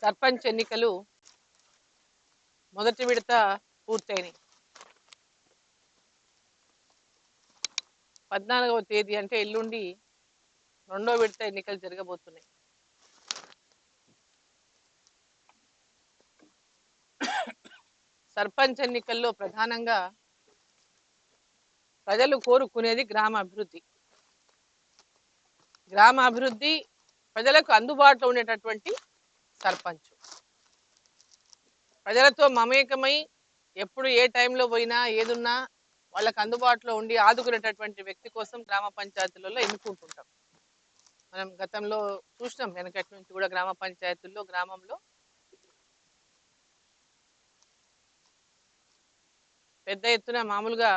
సర్పంచ్ ఎన్నికలు మొదటి విడత పూర్తయినాయి. 14వ తేదీ అంటే ఎల్లుండి రెండో విడత ఎన్నికలు జరగబోతున్నాయి. సర్పంచ్ ఎన్నికల్లో ప్రధానంగా ప్రజలు కోరుకునేది గ్రామ అభివృద్ధి. గ్రామ అభివృద్ధి, ప్రజలకు అందుబాటులో ఉండేటటువంటి సర్పంచ్, ప్రజలతో మమేకమై ఎప్పుడు ఏ టైంలో పోయినా ఏదున్నా వాళ్ళకు అందుబాటులో ఉండి ఆదుకునేటటువంటి వ్యక్తి కోసం గ్రామ పంచాయతీలలో ఎన్నుకుంటుంటాం. మనం గతంలో చూసినాం, వెనకటి నుంచి కూడా గ్రామ పంచాయతీల్లో గ్రామంలో పెద్ద ఎత్తున మామూలుగా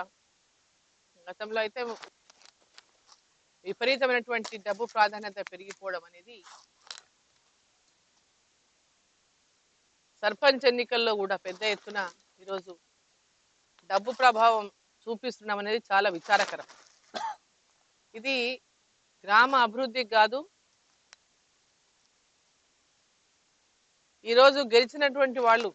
గతంలో అయితే విపరీతమైనటువంటి డబ్బు ప్రాధాన్యత పెరిగిపోవడం అనేది సర్పంచ్ ఎన్నికల్లో కూడా పెద్ద ఎత్తున ఈరోజు డబ్బు ప్రభావం చూపిస్తున్నాం అనేది చాలా విచారకరం. ఇది గ్రామ అభివృద్ధికి కాదు, ఈరోజు గెలిచినటువంటి వాళ్ళు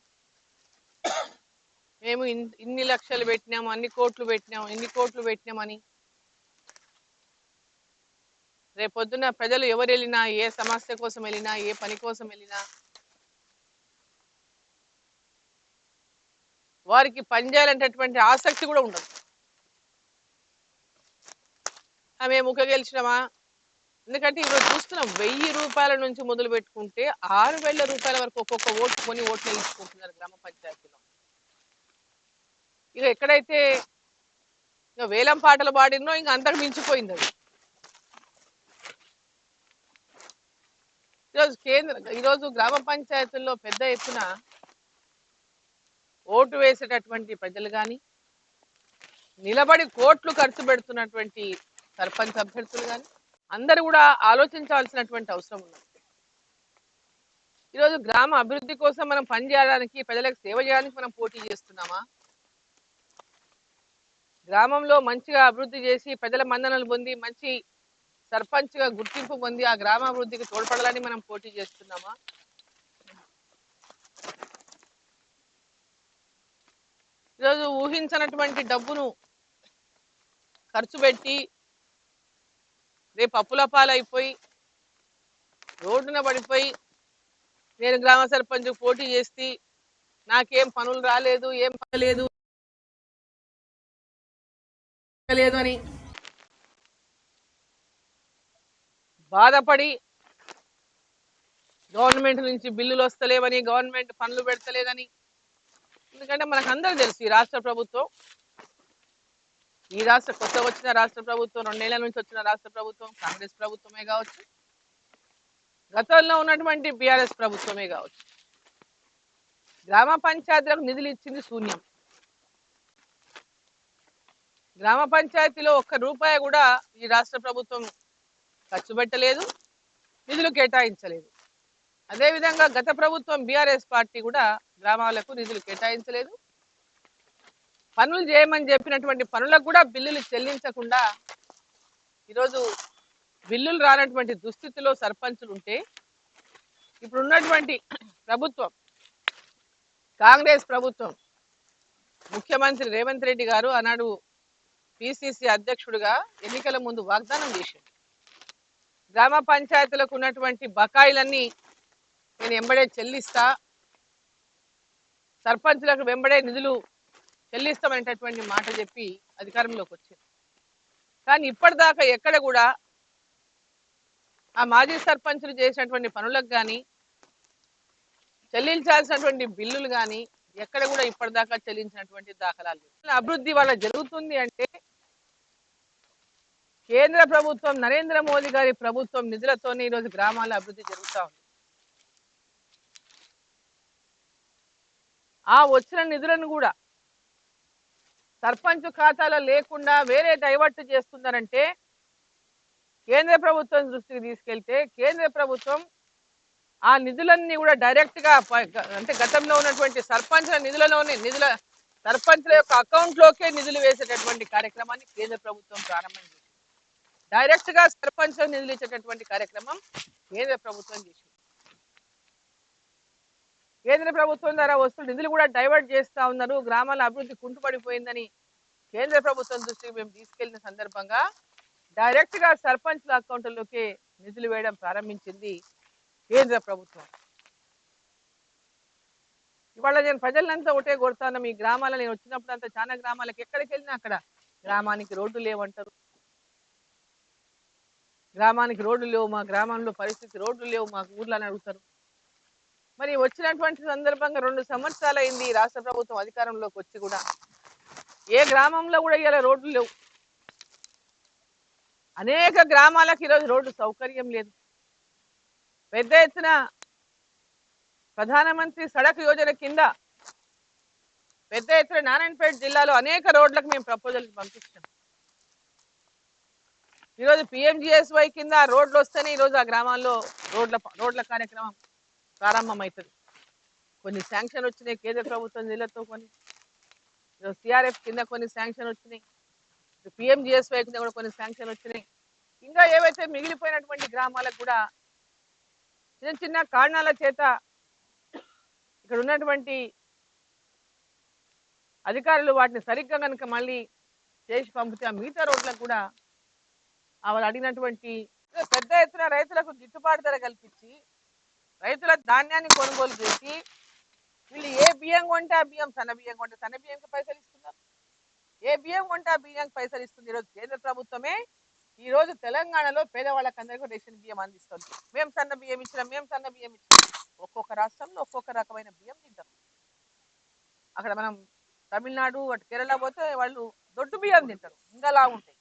మేము ఇన్ని లక్షలు పెట్టినాము, అన్ని కోట్లు పెట్టినాము, ఇన్ని కోట్లు పెట్టినామని రేపొద్దున ప్రజలు ఎవరు వెళ్ళినా, ఏ సమస్య కోసం వెళ్ళినా, ఏ పని కోసం వెళ్ళినా వారికి పనిచేయాలంటటువంటి ఆసక్తి కూడా ఉండదు. మేము ముఖ గెలిచినామా, ఎందుకంటే ఈరోజు చూస్తున్నాం 1000 రూపాయల నుంచి మొదలు పెట్టుకుంటే 6000 రూపాయల వరకు ఒక్కొక్క ఓటు కొని ఓట్లు వేయించుకుంటున్నారు గ్రామ పంచాయతీలో. ఇక ఎక్కడైతే ఇక వేలం పాటలు పాడినో ఇంకా అంతకు మించిపోయింది అది. ఈరోజు గ్రామ పంచాయతీల్లో పెద్ద ఎత్తున ఓటు వేసేటటువంటి ప్రజలు కానీ, నిలబడి కోట్లు ఖర్చు పెడుతున్నటువంటి సర్పంచ్ అభ్యర్థులు కానీ అందరూ కూడా ఆలోచించాల్సినటువంటి అవసరం ఉంది. ఈరోజు గ్రామ అభివృద్ధి కోసం మనం పనిచేయడానికి, ప్రజలకు సేవ చేయడానికి మనం పోటీ చేస్తున్నామా, గ్రామంలో మంచిగా అభివృద్ధి చేసి ప్రజల మన్ననలు పొంది మంచి సర్పంచ్గా గుర్తింపు పొంది ఆ గ్రామాభివృద్ధికి తోడ్పడాలని మనం పోటీ చేస్తున్నామా? ఈరోజు ఊహించినటువంటి డబ్బును ఖర్చు పెట్టి రేపు అప్పుల పాలైపోయి రోడ్డున పడిపోయి నేను గ్రామ సర్పంచ్ పోటీ చేసి నాకేం పనులు రాలేదు, ఏం పనలేదు అని బాధపడి గవర్నమెంట్ నుంచి బిల్లులు వస్తలేవని, గవర్నమెంట్ పనులు పెడతలేదని. ఎందుకంటే మనకు అందరూ తెలుసు, ఈ రాష్ట్ర ప్రభుత్వం, కొత్తగా వచ్చిన రాష్ట్ర ప్రభుత్వం, 2 ఏళ్ల నుంచి వచ్చిన రాష్ట్ర ప్రభుత్వం కాంగ్రెస్ ప్రభుత్వమే కావచ్చు, గతంలో ఉన్నటువంటి బీఆర్ఎస్ ప్రభుత్వమే కావచ్చు, గ్రామ పంచాయతీలకు నిధులు ఇచ్చింది శూన్యం. గ్రామ పంచాయతీలో 1 రూపాయి కూడా ఈ రాష్ట్ర ప్రభుత్వం ఖర్చు పెట్టలేదు, నిధులు కేటాయించలేదు. అదేవిధంగా గత ప్రభుత్వం బీఆర్ఎస్ పార్టీ కూడా గ్రామాలకు నిధులు కేటాయించలేదు. పనులు చేయమని చెప్పినటువంటి పనులకు కూడా బిల్లులు చెల్లించకుండా ఈరోజు బిల్లులు రానటువంటి దుస్థితిలో సర్పంచులు ఉంటే, ఇప్పుడు ఉన్నటువంటి ప్రభుత్వం కాంగ్రెస్ ప్రభుత్వం, ముఖ్యమంత్రి రేవంత్ రెడ్డి గారు ఆనాడు పిసిసి అధ్యక్షుడిగా ఎన్నికల ముందు వాగ్దానం చేశాడు, గ్రామ పంచాయతీలకు ఉన్నటువంటి బకాయిలన్నీ నేను వెంబడే చెల్లిస్తా, సర్పంచులకు వెంబడే నిధులు చెల్లిస్తామనేటటువంటి మాట చెప్పి అధికారంలోకి వచ్చింది. కానీ ఇప్పటిదాకా ఎక్కడ కూడా ఆ మాజీ సర్పంచులు చేసినటువంటి పనులకు కానీ, చెల్లించాల్సినటువంటి బిల్లులు కానీ ఎక్కడ కూడా ఇప్పటిదాకా చెల్లించినటువంటి దాఖలాలు. అభివృద్ధి వల్ల జరుగుతుంది అంటే కేంద్ర ప్రభుత్వం, నరేంద్ర మోదీ గారి ప్రభుత్వం నిధులతోనే ఈరోజు గ్రామాల అభివృద్ధి జరుగుతూ ఉంది. ఆ వచ్చిన నిధులను కూడా సర్పంచ్ ఖాతాలో లేకుండా వేరే డైవర్ట్ చేస్తున్నారంటే కేంద్ర ప్రభుత్వం దృష్టికి తీసుకెళ్తే కేంద్ర ప్రభుత్వం ఆ నిధులన్నీ కూడా డైరెక్ట్ గా, అంటే గతంలో ఉన్నటువంటి సర్పంచ్ల సర్పంచ్ల యొక్క అకౌంట్లోకే నిధులు వేసేటటువంటి కార్యక్రమాన్ని కేంద్ర ప్రభుత్వం ప్రారంభం చేసింది. డైరెక్ట్ గా సర్పంచ్లకు నిధులు ఇచ్చేటటువంటి కార్యక్రమం కేంద్ర ప్రభుత్వం చేసింది. కేంద్ర ప్రభుత్వం ద్వారా వస్తున్న నిధులు కూడా డైవర్ట్ చేస్తా ఉన్నారు, గ్రామాల అభివృద్ధి కుంటుపడిపోయిందని కేంద్ర ప్రభుత్వం దృష్టికి మేము తీసుకెళ్లిన సందర్భంగా డైరెక్ట్ గా సర్పంచ్ల అకౌంట్లలోకి నిధులు వేయడం ప్రారంభించింది కేంద్ర ప్రభుత్వం. ఇవాళ నేను ప్రజలంతా ఒకటే కోరుతాను, మీ గ్రామాల నేను వచ్చినప్పుడు అంతా చాలా గ్రామాలకు ఎక్కడికి వెళ్ళినా అక్కడ గ్రామానికి రోడ్డు లేవంటారు, గ్రామానికి రోడ్లు లేవు, మా గ్రామంలో పరిస్థితి రోడ్లు లేవు మాకు ఊర్లో అని అడుగుతారు. మరి వచ్చినటువంటి సందర్భంగా 2 సంవత్సరాలు అయింది రాష్ట్ర ప్రభుత్వం అధికారంలోకి వచ్చి కూడా ఏ గ్రామంలో కూడా ఇలా రోడ్లు లేవు. అనేక గ్రామాలకు ఈరోజు రోడ్డు సౌకర్యం లేదు. పెద్ద ఎత్తున ప్రధానమంత్రి సడక్ యోజన కింద పెద్ద ఎత్తున నారాయణపేట జిల్లాలో అనేక రోడ్లకు మేము ప్రపోజల్స్ పంపించాం. ఈరోజు పిఎంజిఎస్వై కింద రోడ్లు వస్తేనే ఈరోజు ఆ గ్రామాల్లో రోడ్ల కార్యక్రమం ప్రారంభమవుతుంది. కొన్ని శాంక్షన్ వచ్చినాయి కేంద్ర ప్రభుత్వం నిధులతో, కొన్ని ఈరోజు సిఆర్ఎఫ్ కింద కొన్ని శాంక్షన్ వచ్చినాయి, పిఎంజిఎస్వై కింద కూడా కొన్ని శాంక్షన్ వచ్చినాయి. ఇంకా ఏవైతే మిగిలిపోయినటువంటి గ్రామాలకు కూడా చిన్న చిన్న కారణాల చేత ఇక్కడ ఉన్నటువంటి అధికారులు వాటిని సరిగ్గా కనుక మళ్ళీ చేసి పంపితే ఆ మిగతా రోడ్లకు కూడా వాళ్ళు అడిగినటువంటి పెద్ద ఎత్తున రైతులకు గిట్టుబాటు ధర కల్పించి రైతుల ధాన్యాన్ని కొనుగోలు చేసి వీళ్ళు ఏ బియ్యం కొంటే ఆ బియ్యం, సన్న బియ్యం కొంటే సన్న బియ్యంకి పైసలు ఇస్తున్నారు, ఏ బియ్యం కొంటే ఆ బియ్యంకి పైసలు ఇస్తుంది. ఈరోజు కేంద్ర ప్రభుత్వమే ఈ రోజు తెలంగాణలో పేదవాళ్ళకి అందరికీ రేషన్ బియ్యం అందిస్తుంది. మేము సన్న బియ్యం ఇచ్చినాం, మేము సన్న బియ్యం ఇచ్చినాం. ఒక్కొక్క రాష్ట్రంలో ఒక్కొక్క రకమైన బియ్యం తింటారు. అక్కడ మనం తమిళనాడు అటు కేరళ పోతే వాళ్ళు దొడ్డు బియ్యం తింటారు, ఇంకలా ఉంటాయి.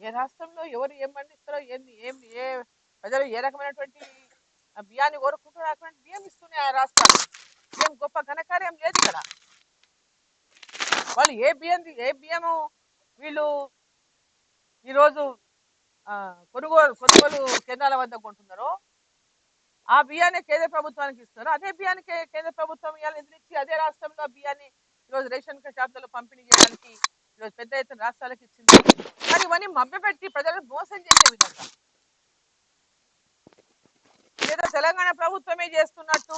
ఏ రాష్ట్రంలో ఎవరు ఏం పండిస్తారో ఏ ప్రజలు ఏ రకమైనటువంటి బియ్యాన్ని కోరుకుంటారో అటువంటి బియ్యం ఇస్తున్నాయి ఆ రాష్ట్రాలు. ఏం గొప్ప ఘనకార్యం లేదు ఇక్కడ. వాళ్ళు ఏ బియ్యము వీళ్ళు ఈరోజు కొనుగోలు కేంద్రాల వద్ద కొంటున్నారో ఆ బియ్యాన్ని కేంద్ర ప్రభుత్వానికి ఇస్తున్నారు. అదే బియ్యానికి కేంద్ర ప్రభుత్వం ఇవాళ నిధులు ఇచ్చి అదే రాష్ట్రంలో బియ్యాన్ని ఈరోజు రేషన్ షాపులలో పంపిణీ చేయడానికి ఈరోజు పెద్ద ఎత్తున రాష్ట్రాలకు ఇచ్చింది. కానీ ఇవన్నీ మభ్యపెట్టి ప్రజలను మోసం చేసే విధంగా ఏదో తెలంగాణ ప్రభుత్వమే చేస్తున్నట్టు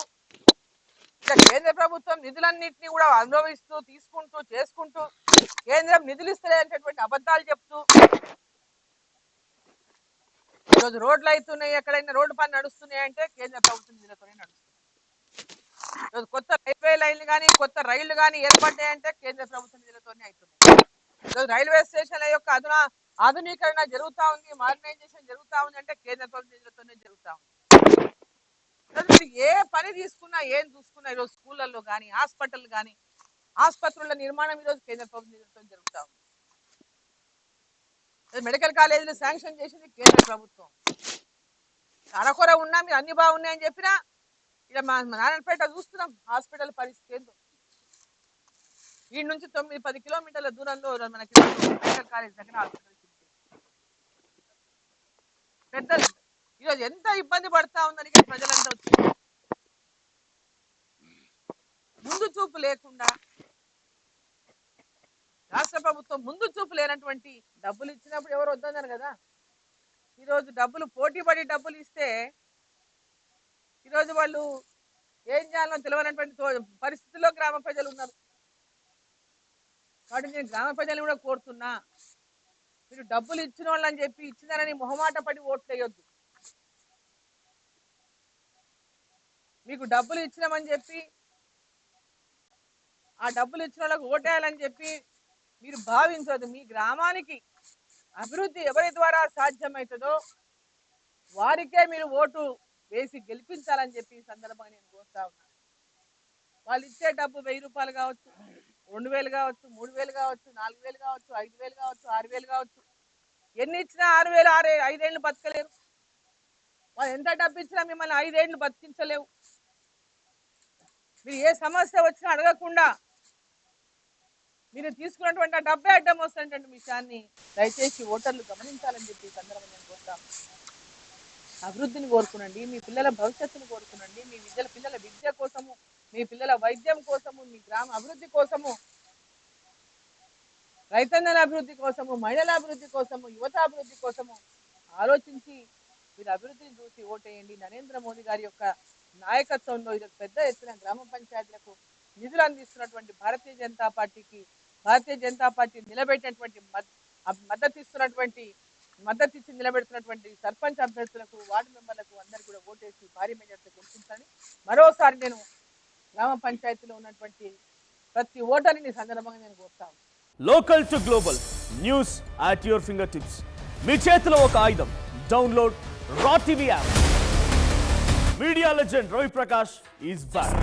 ఇక కేంద్ర ప్రభుత్వం నిధులన్నింటినీ కూడా అనుభవిస్తూ తీసుకుంటూ చేసుకుంటూ కేంద్రం నిధులు ఇస్తలేనటువంటి అబద్ధాలు చెప్తూ ఈరోజు రోడ్లు అవుతున్నాయి, ఎక్కడైనా రోడ్డు పని నడుస్తున్నాయి అంటే కేంద్ర ప్రభుత్వం నిధులతోనే నడుస్తుంది. ఈరోజు కొత్త రైల్వే లైన్లు కానీ కొత్త రైళ్లు కానీ ఏర్పడ్డాయంటే కేంద్ర ప్రభుత్వం నిధులతోనే అవుతున్నాయి. ఈరోజు రైల్వే స్టేషన్ల యొక్క ఆధునీకరణ జరుగుతా ఉంది, మోడర్నైజేషన్ జరుగుతా ఉంది అంటే కేంద్ర ప్రభుత్వం నిధులతోనే జరుగుతా ఉంది. మీరు ఏ పని తీసుకున్నా ఏం చూసుకున్నా ఈరోజు స్కూళ్ళల్లో కానీ హాస్పిటల్ కానీ ఆసుపత్రుల నిర్మాణం ఈరోజు కేంద్ర ప్రభుత్వం నిధులతో జరుగుతా ఉంది. మెడికల్ కాలేజీలు శాంక్షన్ చేసింది కేంద్ర ప్రభుత్వం. అరకొర ఉన్నా మీరు అన్ని బాగున్నాయని చెప్పినా ఇక మా నారాయణపేట చూస్తున్నాం హాస్పిటల్ పరిస్థితి ఏందో. ఈ నుంచి 9-10 కిలోమీటర్ల దూరంలో మనకి మెడికల్ కాలేజ్ దగ్గర హాస్పిటల్ పెద్దలు ఈరోజు ఎంత ఇబ్బంది పడతా ఉందని ప్రజలంతా వచ్చి ముందు చూపు లేకుండా రాష్ట్ర ప్రభుత్వం ముందు చూపు లేనటువంటి డబ్బులు ఇచ్చినప్పుడు ఎవరు వద్దన్నారు కదా. ఈరోజు డబ్బులు పోటీ పడి డబ్బులు ఇస్తే ఈరోజు వాళ్ళు ఏం చేయాలో తెలియనటువంటి పరిస్థితుల్లో గ్రామ ప్రజలు ఉన్నారు. కాబట్టి నేను గ్రామ ప్రజలు కూడా కోరుతున్నా, మీరు డబ్బులు ఇచ్చిన వాళ్ళని చెప్పి ఇచ్చినారని మొహమాట పడి ఓట్లు వేయొద్దు. మీకు డబ్బులు ఇచ్చినామని చెప్పి ఆ డబ్బులు ఇచ్చిన వాళ్ళకు ఓటేయాలని చెప్పి మీరు భావించదు. మీ గ్రామానికి అభివృద్ధి ఎవరి ద్వారా సాధ్యమవుతుందో వారికే మీరు ఓటు వేసి గెలిపించాలని చెప్పి సందర్భంగా నేను కోరుతా ఉన్నాను. వాళ్ళు ఇచ్చే డబ్బు 1000 రూపాయలు కావచ్చు, 2000 కావచ్చు, 3000 కావచ్చు, 4000 కావచ్చు, 5000 కావచ్చు, 6000 కావచ్చు. ఎన్ని ఇచ్చినా 6000 5 ఏళ్ళు బతకలేరు. వాళ్ళు ఎంత డబ్బు ఇచ్చినా మిమ్మల్ని 5 ఏళ్ళు బతికించలేవు. మీరు ఏ సమస్య వచ్చినా అడగకుండా మీరు తీసుకున్నటువంటి డబ్బే అడ్డం వస్తున్నటువంటి విషయాన్ని దయచేసి ఓటర్లు గమనించాలని చెప్పి సందర్భంగా నేను కోరుతాను. అభివృద్ధిని కోరుకునండి, మీ పిల్లల భవిష్యత్తును కోరుకునండి, మీ పిల్లల విద్య కోసము, మీ పిల్లల వైద్యం కోసము, మీ గ్రామ అభివృద్ధి కోసము, రైతన్నల అభివృద్ధి కోసము, మహిళల అభివృద్ధి కోసము, యువత అభివృద్ధి కోసము ఆలోచించి మీరు అభివృద్ధిని చూసి ఓటేయండి. నరేంద్ర మోదీ గారి యొక్క నాయకత్వంలో ఇది పెద్ద ఎత్తున గ్రామ పంచాయతీలకు నిధులు అందిస్తున్నటువంటి భారతీయ జనతా పార్టీ నిలబెట్టినటువంటి మద్దతు ఇచ్చి నిలబెడుతున్నటువంటి సర్పంచ్ అభ్యర్థులకు వార్డు మెంబర్లకు అందరికీ కూడా ఓటేసి భారీ మెజార్టీతో గెలిపించాలని మరోసారి నేను గ్రామ పంచాయతీలో ఉన్నటువంటి ప్రతి ఓటర్ని సందర్భంగా నేను కోరుతాను. Local to global news at your finger tips. మీ చేతిలో ఒక ఆయుధం. Download raw TV app. Media legend Ravi Prakash is back.